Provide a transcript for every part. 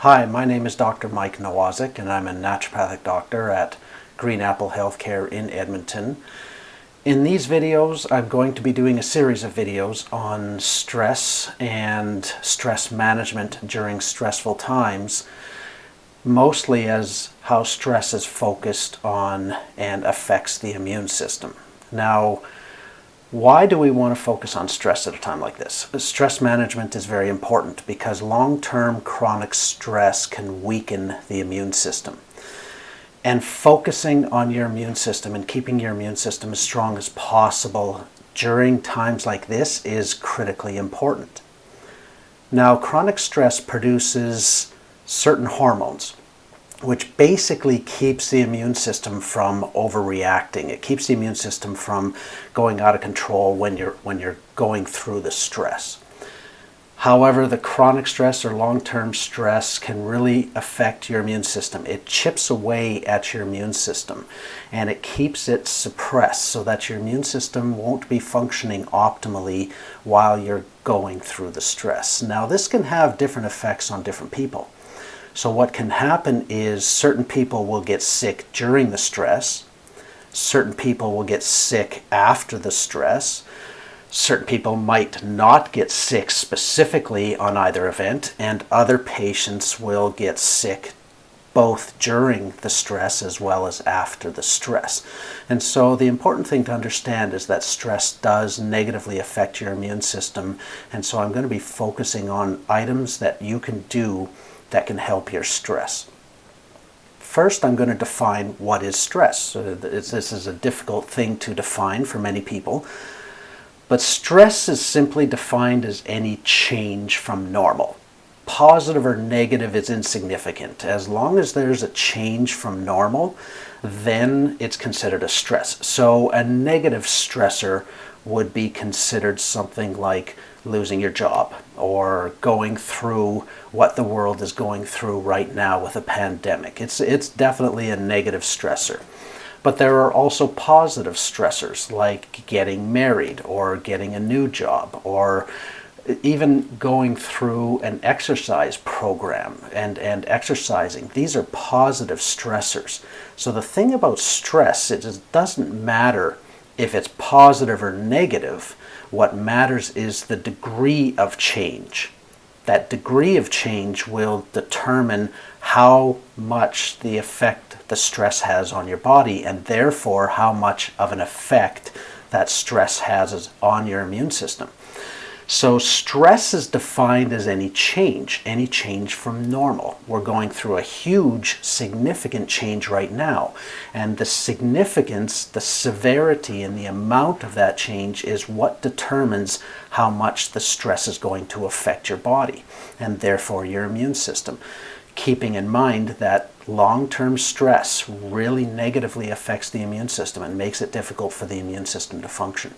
Hi, my name is Dr. Mike Nowazek, and I'm a naturopathic doctor at Green Apple Healthcare in Edmonton. In these videos, I'm going to be doing a series of videos on stress and stress management during stressful times, mostly as how stress is focused on and affects the immune system. Now, why do we want to focus on stress at a time like this? Stress management is very important because long-term chronic stress can weaken the immune system. And focusing on your immune system and keeping your immune system as strong as possible during times like this is critically important. Now, chronic stress produces certain hormones, which basically keeps the immune system from overreacting. It keeps the immune system from going out of control when you're going through the stress. However, the chronic stress or long-term stress can really affect your immune system. It chips away at your immune system and it keeps it suppressed so that your immune system won't be functioning optimally while you're going through the stress. Now, this can have different effects on different people. So what can happen is certain people will get sick during the stress, certain people will get sick after the stress, certain people might not get sick specifically on either event, and other patients will get sick both during the stress as well as after the stress. And so the important thing to understand is that stress does negatively affect your immune system, and so I'm going to be focusing on items that you can do that can help your stress. First, I'm going to define what is stress. This is a difficult thing to define for many people, but stress is simply defined as any change from normal. Positive or negative is insignificant. As long as there's a change from normal, then it's considered a stress. So a negative stressor would be considered something like losing your job or going through what the world is going through right now with a pandemic. It's definitely a negative stressor. But there are also positive stressors like getting married or getting a new job or even going through an exercise program and exercising. These are positive stressors. So the thing about stress, it doesn't matter if it's positive or negative. What matters is the degree of change. That degree of change will determine how much the effect the stress has on your body, and therefore how much of an effect that stress has on your immune system. So stress is defined as any change from normal. We're going through a huge, significant change right now. And the significance, the severity, and the amount of that change is what determines how much the stress is going to affect your body, and therefore your immune system. Keeping in mind that long-term stress really negatively affects the immune system and makes it difficult for the immune system to function.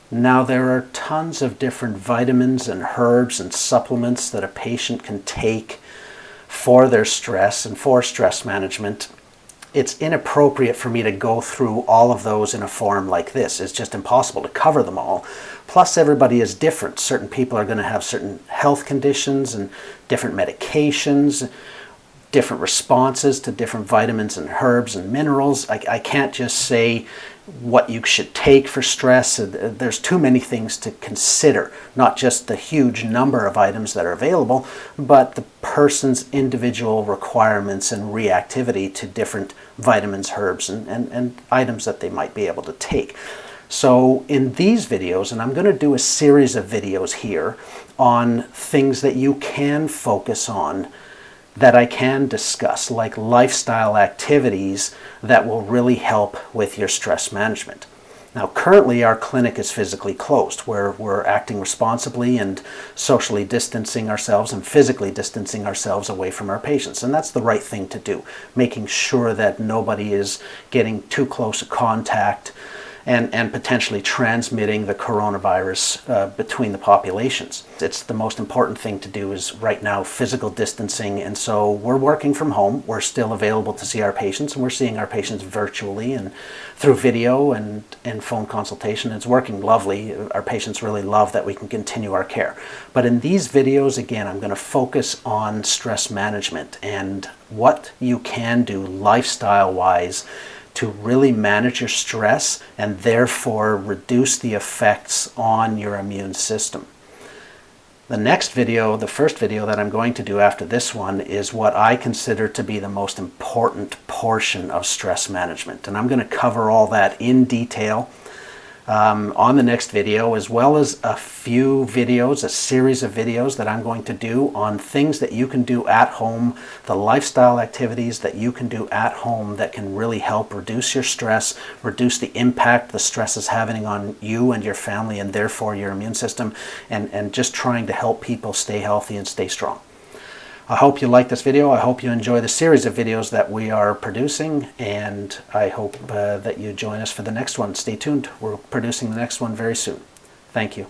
Now, there are tons of different vitamins and herbs and supplements that a patient can take for their stress and for stress management. It's inappropriate for me to go through all of those in a forum like this. It's just impossible to cover them all. Plus, everybody is different. Certain people are going to have certain health conditions and different medications, different responses to different vitamins and herbs and minerals. I can't just say what you should take for stress. There's too many things to consider, not just the huge number of items that are available, but the person's individual requirements and reactivity to different vitamins, herbs, and items that they might be able to take. So in these videos, and I'm going to do a series of videos here on things that you can focus on that I can discuss, like lifestyle activities that will really help with your stress management. Now, currently our clinic is physically closed, where we're acting responsibly and socially distancing ourselves and physically distancing ourselves away from our patients. And that's the right thing to do, making sure that nobody is getting too close a contact and potentially transmitting the coronavirus between the populations. It's the most important thing to do is right now physical distancing, and so we're working from home. We're still available to see our patients, and we're seeing our patients virtually and through video and phone consultation. It's working lovely. Our patients really love that we can continue our care. But in these videos, again, I'm going to focus on stress management and what you can do lifestyle-wise to really manage your stress and therefore reduce the effects on your immune system. The next video, the first video that I'm going to do after this one, is what I consider to be the most important portion of stress management. And I'm going to cover all that in detail on the next video, as well as a few videos, a series of videos that I'm going to do on things that you can do at home, the lifestyle activities that you can do at home that can really help reduce your stress, reduce the impact the stress is having on you and your family and therefore your immune system, and just trying to help people stay healthy and stay strong. I hope you like this video. I hope you enjoy the series of videos that we are producing, and I hope that you join us for the next one. Stay tuned. We're producing the next one very soon. Thank you.